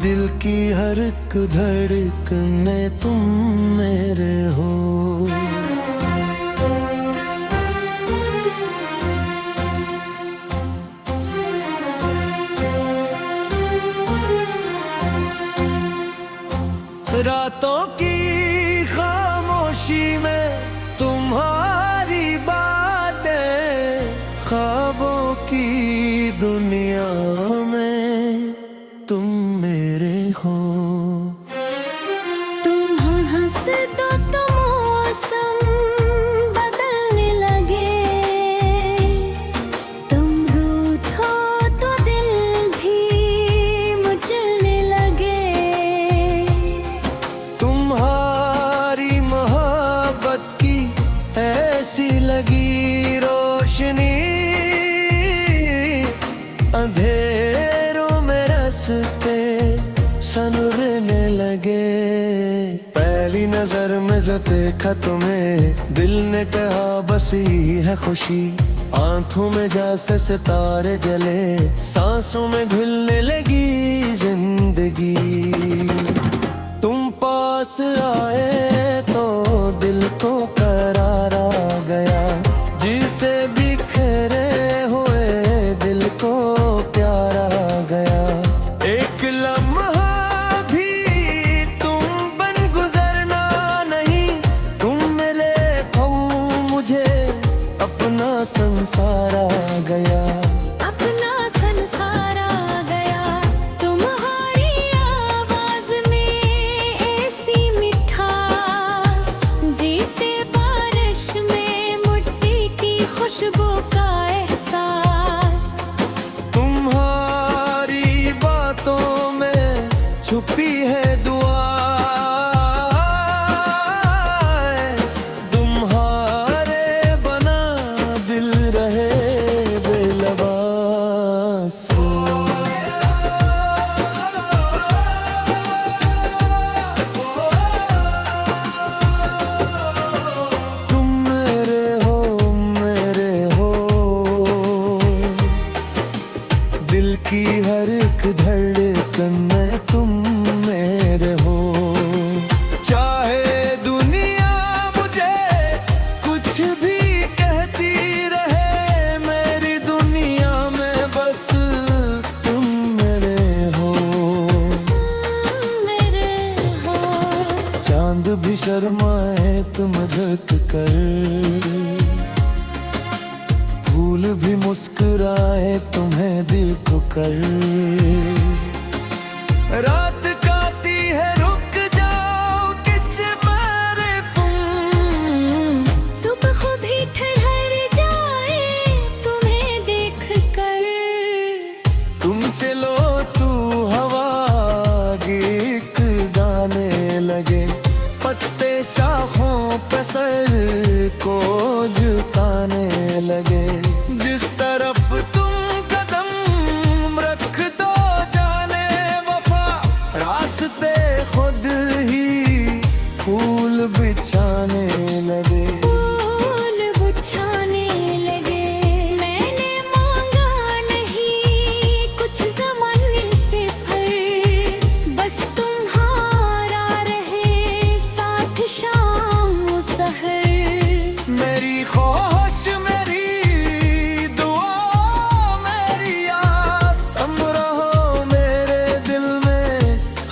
दिल की हर एक धड़कन में तुम मेरे हो। रातों की खामोशी में तुम्हारी बातें, ख्वाबों की दुनिया में तुम मेरे हो। तुम हंस दो तो मौसम बदलने लगे, तुम रूठो तो दिल भी मचलने लगे। तुम्हारी मोहब्बत की ऐसी लगी रोशनी, अंधेरों में रास्ते सनरने लगे। पहली नजर में जो देखा तुम्हें, दिल ने कहा बस यही है खुशी। आंखों में जैसे सितारे जले, सांसों में घुलने लगी जिंदगी। तुम पास आए तो दिल को करार आ गया, जिसे बिखरे हुए दिल को प्यार आ गया। एक लम्हा भी तुम बन गुजरना नहीं, तुम मिले तो मुझे अपना संसार आ गया। अपना संसार आ गया। तुम्हारी आवाज में ऐसी मिठास, जैसे बारिश में मिट्टी की खुशबू का एहसास। तुम्हारी बातों में छुपी है दुआ, तुम्हारे बना दिल रहे बेलबास। तुम मेरे हो, मेरे हो, दिल की हर एक धड़कन में तुम मेरे हो। चाहे दुनिया मुझे कुछ भी कहती रहे, मेरी दुनिया में बस तुम मेरे हो। मेरे हो। चांद भी शर्माए तुम झुक कर, फूल भी मुस्कुराए तुम्हें दिल को कर। रात काती है रुक जाओ किच मारे तुम, सुबह को भी ठहर जाए तुम्हें देख कर। तुम चलो तू हवा गीत गाने लगे, पत्ते शाखों पे सर को झुकाने लगे। जिस तरफ तुम कदम रख दो जाने वफा, रास्ते खुद ही फूल बिछाने लगे। फूल बिछाने लगे। मैंने मांगा नहीं कुछ ज़माने से फर, बस तुम्हारा रहे साथ शाम सहर। मेरी ख्वाहिश मेरी दुआ मेरी आस, तुम रहो मेरे दिल में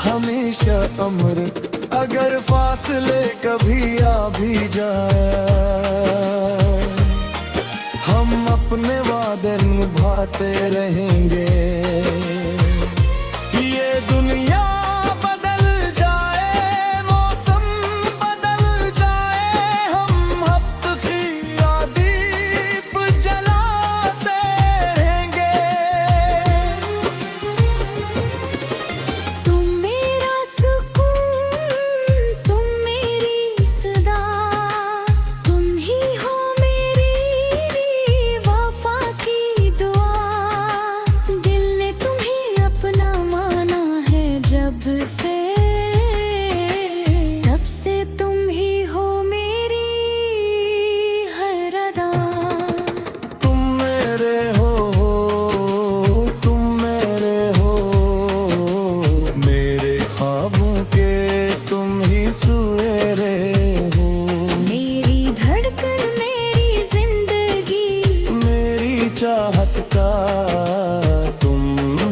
हमेशा अमर। अगर फासले कभी आ भी जाए, हम अपने वादे निभाते रहेंगे। ये दुनिया बदल जाए, मौसम बदल जाए, हम हफ्त की दीप जलाते रहेंगे। तुम मेरा सुकून, तुम मेरी सदा, तुम ही हो मेरी वफा की दुआ। दिल ने तुम्हें चाहत का तुम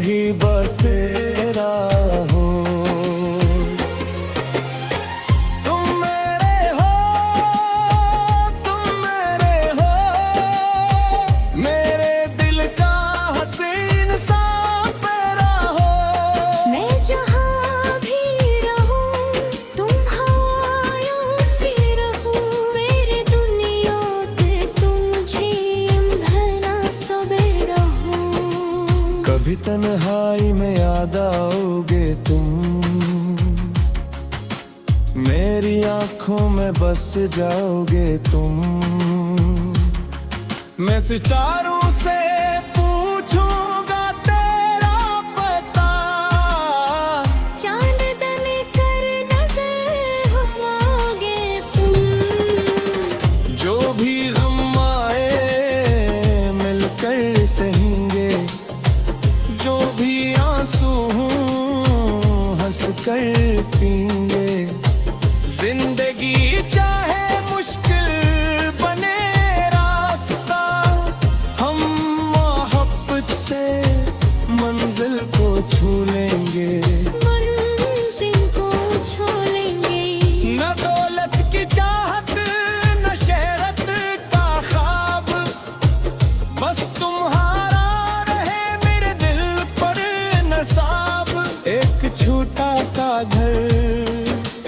ही बसेरा हो। तुम मेरे हो, तुम मेरे हो, मेरे दिल का हसीन सा पेरा हो। मैं जहाँ भी रहूं तुम हवाओं की रहूं, मेरे दुनिया पे तुम झीम भरा सवेरा हो। कभी तन्हाई में याद आओगे तुम, मेरी आंखों में बस जाओगे तुम। मैं सितारों से पूछूंगा तेरा पता, चांद दने कर नजर घुमाओगे तुम। जो भी गम आए मिलकर सहेंगे, जो भी आंसू हंस कर पीएंगे। जिंदगी चाहे मुश्किल बने रास्ता, हम मोहब्बत से मंजिल को छू लेंगे। मंजिल को छू लेंगे। न दौलत की चाहत न शहरत का ख्वाब, बस तुम्हारा रहे मेरे दिल पर नसाब। एक छोटा सा घर,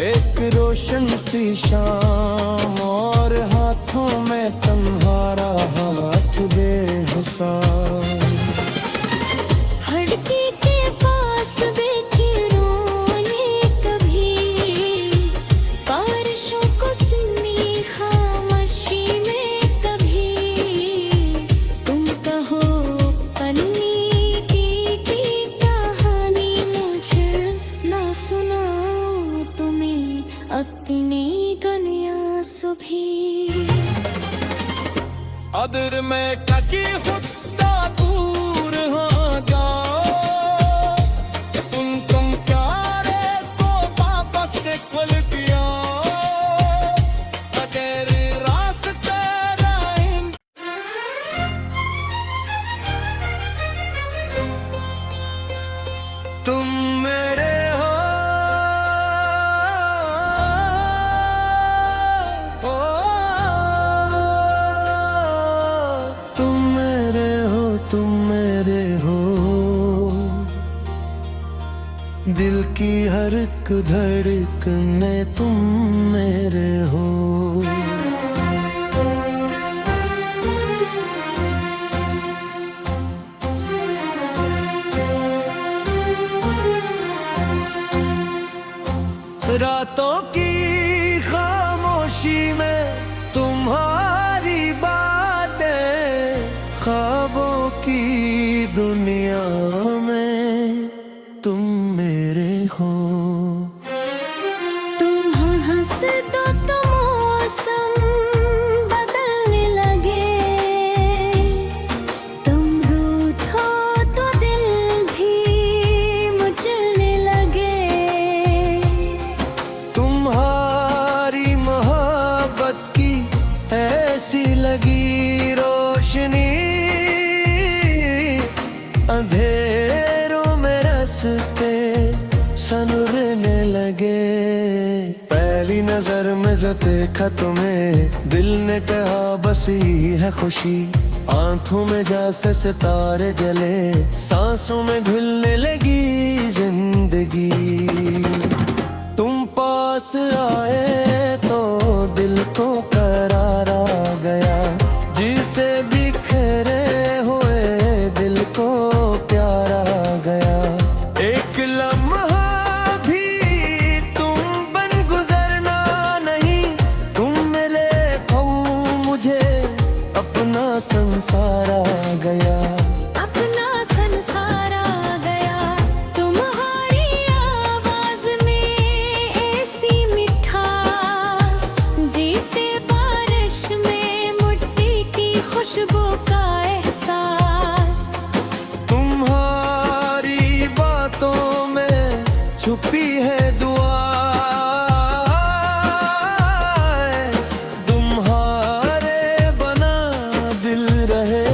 एक रोशन सी शाम, और हाथों में तुम्हारा हाथ बेहिसाब। फड़के के पास बेचैनों कभी, बारिशों को सुनी खामोशी में कभी। तुम कहो पन्नी की कहानी, मुझे ना सुनाओ तुम्हें अपनी दुनिया सुभी। अदर में ककी खुद सा दूर हाँ जाओ, तुम प्यारे को वापस से खोल दिया। अगर रास्ते राइन तुम मेरे हो, तुम मेरे हो, तुम मेरे हो। दिल की हर एक धड़कने तुम मेरे हो। रातों की खामोशी में तुम्हारी बातें, ख्वाबों की दुनिया में तुम मेरे हो। तुम हंस दो तो मौसम बदलने लगे, तुम रूठो तो दिल भी मचलने लगे। तुम्हारी मोहब्बत की ऐसी लगी रोशनी, अंधेरों में रास्ते सनरने लगे। पहली नजर में जो देखा तुम्हें, दिल ने कहा बस यही है खुशी। आंखों में जैसे सितारे जले, सांसों में घुलने लगी जिंदगी। तुम पास आए तो दिल को करार आ गया, जिसे बिखरे हुए दिल को प्यार आ गया। एक लम्हा भी तुम बन गुजरना नहीं, तुम मिले तो मुझे अपना संसार आ गया। अपना संसार आ गया। तुम्हारी आवाज में ऐसी मिठास, जैसे बारिश में मिट्टी की खुशबू का एहसास। तुम्हारी बातों में छुपी है दुआ, तुम्हारे बना दिल रहे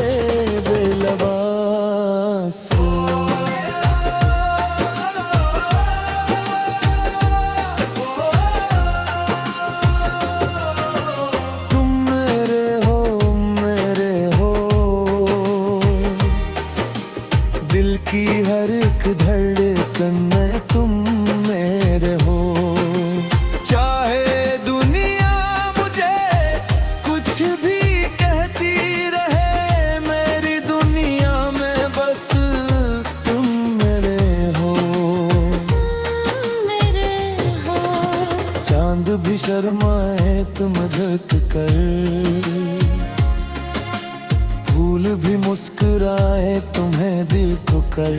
भी मुस्कुराए तुम्हें दिल को कर।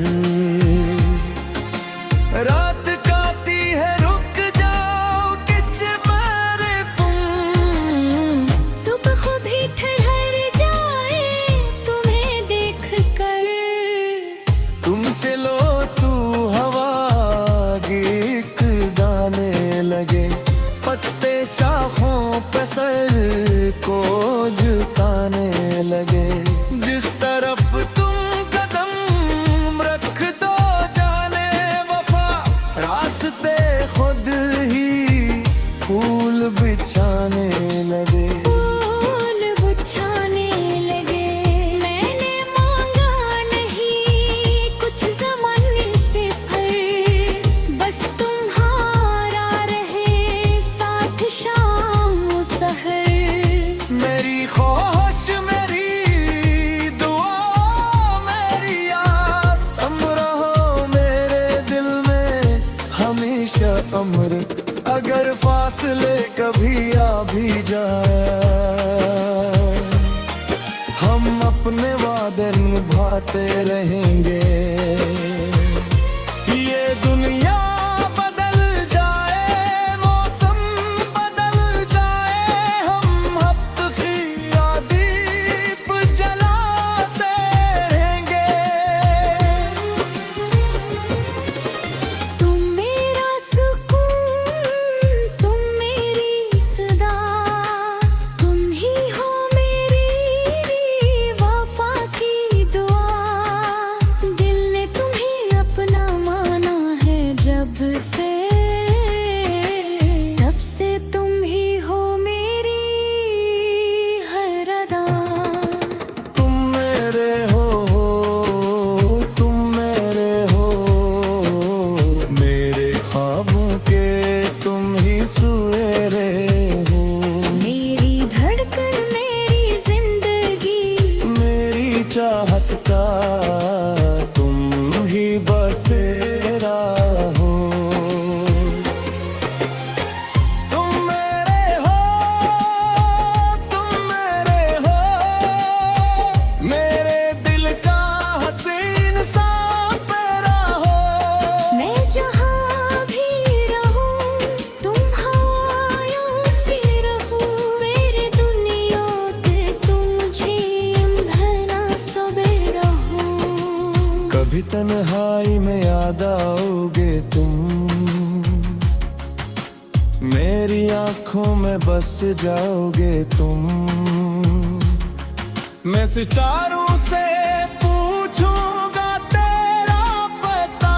रात काती है रुक जाओ किच मारे तुम, सुबह भी ठहर जाए तुम्हें देख कर। तुम चलो तू हवा गीत गाने लगे, पत्ते शाखों पे सर को झुकाने लगे। जिस तरफ तुम कदम रख दो जाने वफा, रास्ते खुद ही फूल बिछाने लगे। फूल बिछाने लगे। मैंने मांगा नहीं कुछ ज़माने से फर, बस तुम्हारा रहे साथ शाम सहर। मेरी ख्वाहिश मेरी दुआ मेरी आस, तुम रहो मेरे दिल में हमेशा अमर। अगर फासले कभी आ भी जाए, हम अपने वादे निभाते रहेंगे। ये दुनिया बदल जाए, मौसम बदल जाए, हम हफ्त की दीप जलाते रहेंगे। तुम मेरा सुकून, तुम मेरी सदा, तुम ही हो मेरी वफा की दुआ। दिल ने तुम्हें अपना माना है जब से, तब से तुम ही हो मेरी हर अदा। तुम मेरे हो, तुम मेरे हो, मेरे ख्वाबों के तुम ही सवेरे हो। मेरी धड़कन मेरी जिंदगी, मेरी चाहत का तुम ही बसेरा हो। तुम मेरे हो, तुम मेरे हो, मेरे दिल का हसीन सा पेरा हो। मैं जहाँ भी रहूं तुम हवायों की रहो। मेरे दुनिया पे तुम मुझे भना सवेरा हो। कभी तन्हाई में याद आओगे तुम, मेरी आंखों में बस जाओगे तुम। मैं सितारों से पूछूंगा तेरा पता,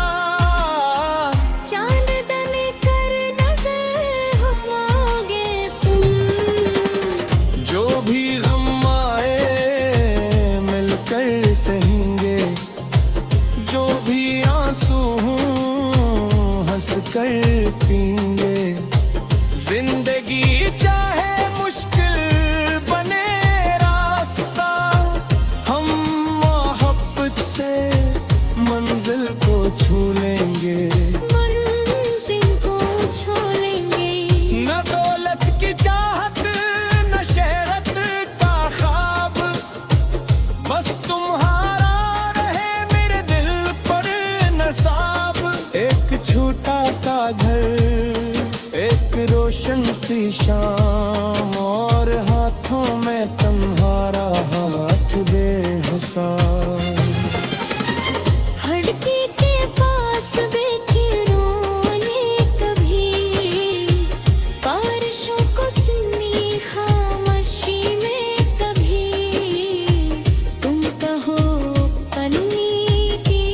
चांद दन कर नजर होगे तुम। जो भी गम आए मिलकर सहेंगे, जो भी आंसू हंस कर पीएंगे। जिंदगी चाहे मुश्किल बने रास्ता, हम मोहब्बत से मंजिल को छू लेंगे। मंजिल को छोड़ेंगे। न दौलत की चाहत न शहरत का ख्वाब, बस तुम्हारा रहे मेरे दिल पर नसाब। एक छोटा सा घर, एक रोशन सी शाम, और हाथों में तुम्हारा हाथ बेहिसाब। फड़के के पास बेचैनों कभी, बारिशों को सुनी खामोशी में कभी। तुम कहो पन्नी की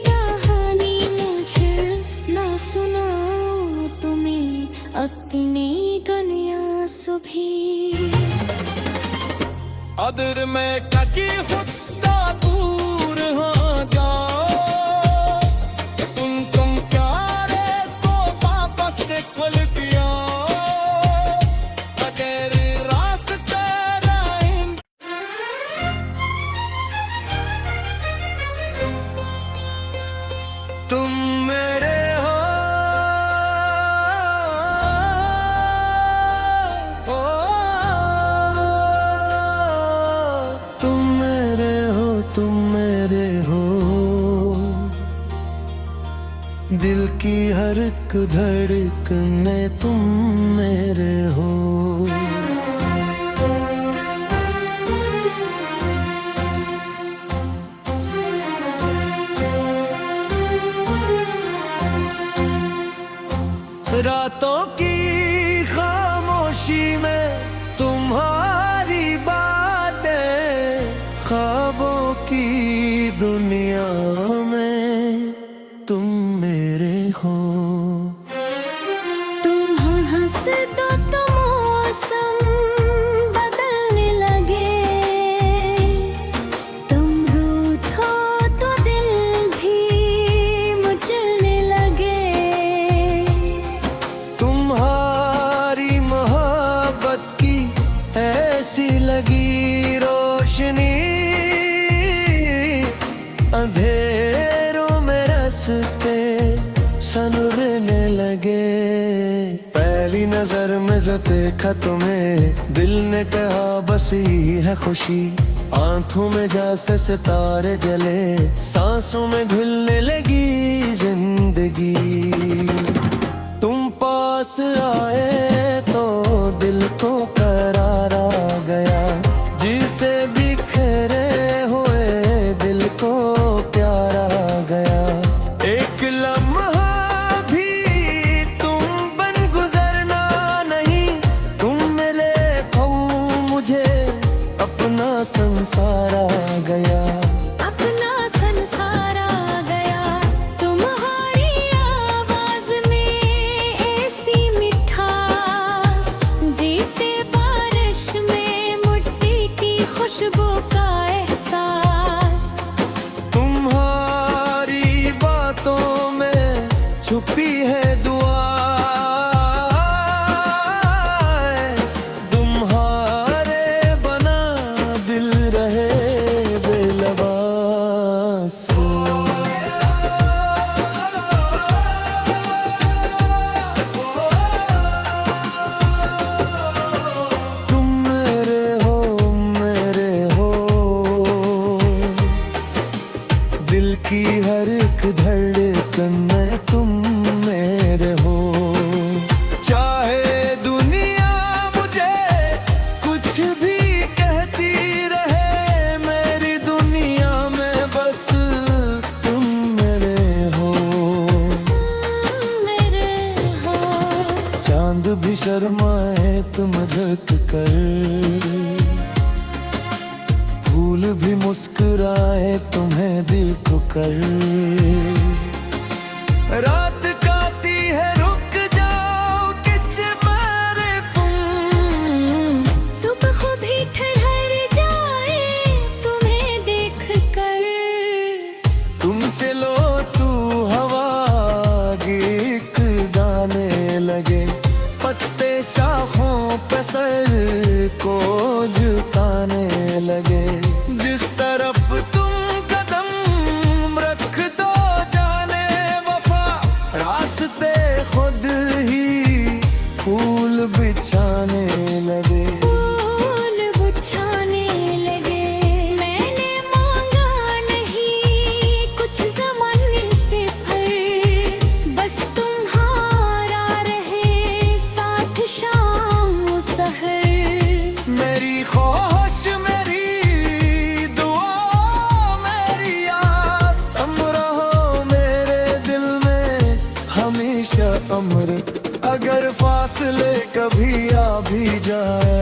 कहानी, मुझे ना सुनाओ तुम्हें अपनी दुनिया सुभी। अदर में ककी खुद सा दूर हो जाओ, तुम प्यारे को वापस से खोल दिया। अगर रास्ते राइन तुम मेरे हो, तुम मेरे तुम मेरे हो। दिल की हर एक धड़कन में तुम मेरे हो। रातों की खामोशी में तुम्हारी बातें, ख्वाबों की दुनिया में तुम मेरे हो। तुम हंस दो तो मौसम बदलने लगे, तुम रूठो तो दिल भी मचलने लगे। तुम्हारी मोहब्बत की ऐसी लगी रोशनी, अंधेरों में रास्ते सनूरने लगे। पहली नजर में जो देखा तुम्हें, दिल ने कहा बस यही है खुशी। आंखों में जैसे सितारे जले, सांसों में घुलने लगी जिंदगी। तुम पास आए तो दिल को करार आ गया, जिसे बिखरे हुए दिल को प्यार आ गया। एक लम्हा भी तुम बन गुजरना नहीं, तुम मिले तो मुझे अपना संसार आ गया। अपना संसार आ गया। तुम्हारी आवाज में ऐसी मिठास, जैसे बारिश में मिट्टी की खुशबू का एहसास। तुम्हारी बातों में छुपी है दुआ, तुम्हारे बना दिल रहे बेलबास। तुम मेरे हो, मेरे हो। दिल की हर एक धड़कन में तुम मेरे हो। चाहे दुनिया मुझे कुछ भी कहती रहे, मेरी दुनिया में बस तुम मेरे हो। मेरे हो। चांद भी शर्माए तुम झुक कर, फूल भी मुस्कुराए तुम्हें दिल को कर। रात काती है रुक जाओ किच मारे तुम, सुबह भी ठहर जाए तुम्हें देख कर। तुम चलो तू हवा गीत गाने लगे, पत्ते शाखों पे सर को झुकाने लगे। जिस तरफ तुम कदम रख दो जाने वफा, रास्ते खुद ही फूल बिछाने लगे। फूल बिछाने लगे। मैंने मांगा नहीं कुछ ज़माने से फर, बस तुम्हारा रहे साथ शाम सहर। मेरी ख्वाहिश मेरी दुआ मेरी आस, तुम रहो मेरे दिल में हमेशा अमर। अगर फासले कभी आ भी जाए,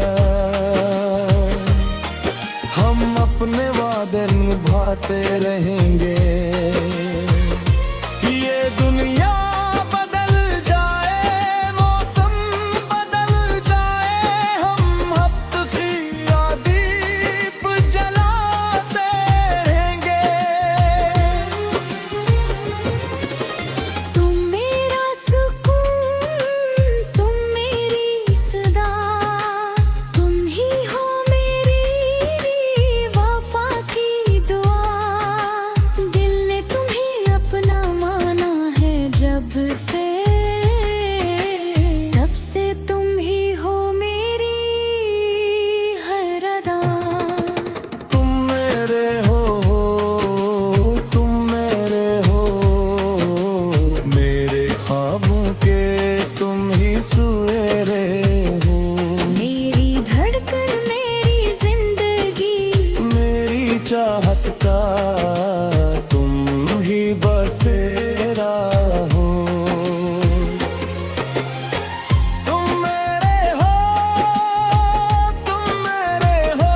हम अपने वादे निभाते रहेंगे। ये दुनिया बदल जाए, मौसम बदल जाए, हम हफ्ते दीप जलाते रहेंगे। तुम मेरा सुकून, तुम मेरी सदा, तुम ही हो मेरी वफा की दुआ। दिल ने तुम्हें चाहत का तुम ही बसेरा हो। तुम मेरे हो, तुम मेरे हो,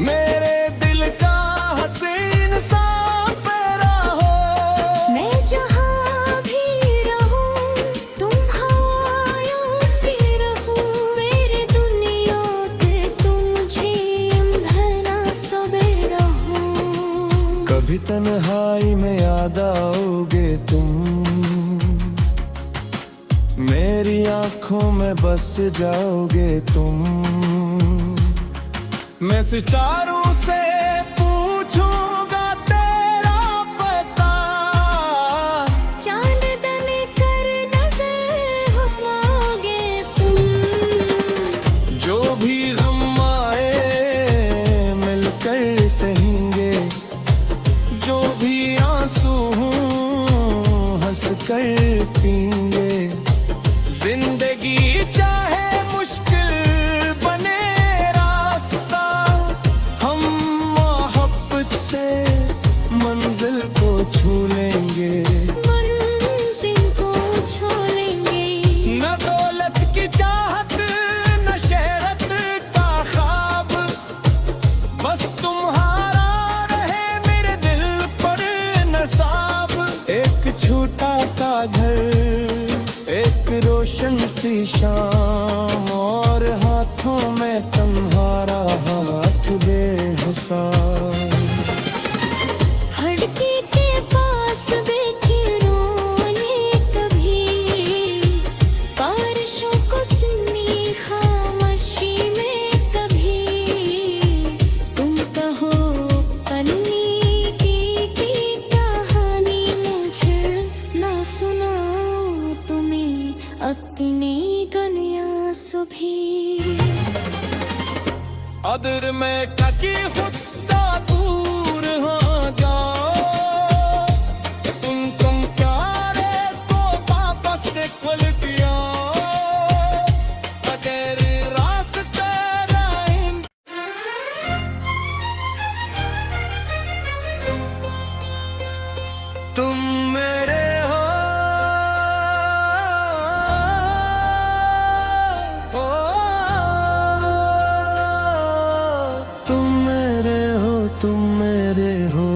मेरे दिल का हसीन सापेरा हो। मैं जहाँ भी रहूं तुम हवाओं की रहूं, मेरे दुनिया के तुझे अंधना सवेरा हो। कभी तन्हाई में याद आओगे तुम, मेरी आंखों में बस जाओगे तुम। मैं सितारों से पूछूंगा तेरा पता, चांद दने कर नजर होगे तुम। जो भी गम आए मिलकर सहेंगे, जो भी आंसू हंस कर पीएंगे। जिंदगी चाहे मुश्किल बने रास्ता, हम मोहब्बत से मंजिल को छू लेंगे। मंजिल को छोड़ेंगे। न दौलत की चाहत न शहरत का ख्वाब, बस तुम्हारा रहे मेरे दिल पर नसाब। एक छोटा सा घर, एक रोशन सी शाम, और हाथों में तुम्हारा हाथ बेहिसाब। फड़के के पास बेचैनी कभी, बारिशों को सुनी खामोशी में कभी। तुम कहो पन्नी की कहानी, मुझे ना सुनाओ तुम्हें अपनी दुनिया सुभी। अदर में टकी खुद सा दूर हो जाओ, तुम प्यारे तो वापस से खुल गया। अगर रास्ते राइन तुम मेरे हो, तुम मेरे हो, तुम मेरे हो।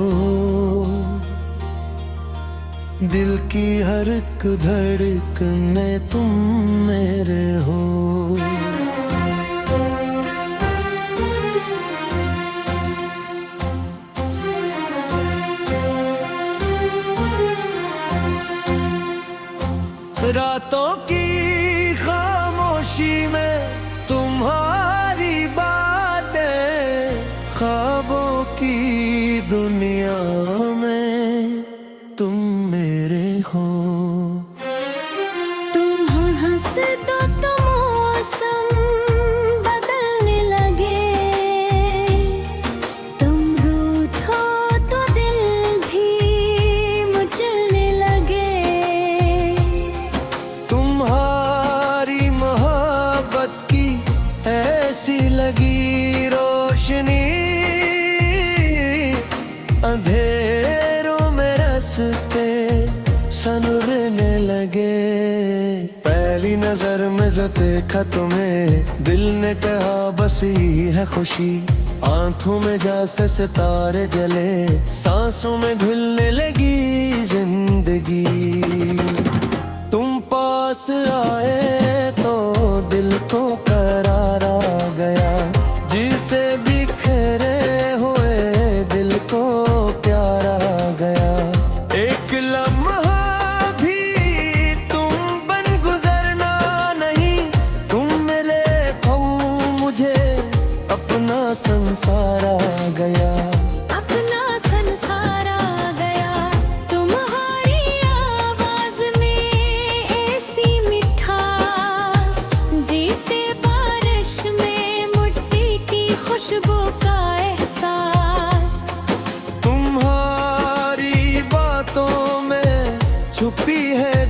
दिल की हर एक धड़कने तुम मेरे हो। रातों की खामोशी में तुम्हारी बातें, ख्वाबों की दुनिया में तुम मेरे हो। तुम हंस दो तो मौसम बदलने लगे, तुम रूठो तो दिल भी मचलने लगे। तुम्हारी मोहब्बत की ऐसी लगी रोशनी, अंधेरों में रास्ते सनरने लगे। पहली नजर में जो देखा तुम्हें, दिल ने कहा बस ही है खुशी। आंखों में जैसे सितारे जले, सांसों में घुलने लगी जिंदगी। तुम पास आए तो दिल को करार आ गया, जिसे बिखरे हुए दिल को प्यार आ गया। एक लम्हा भी तुम बन गुजरना नहीं, तुम मिले तो मुझे अपना संसार आ गया। अपना संसार आ गया। तुम्हारी आवाज में ऐसी मिठास, जैसे बारिश में मिट्टी की खुशबू का एहसास। तुम्हारी बातों में छुपी है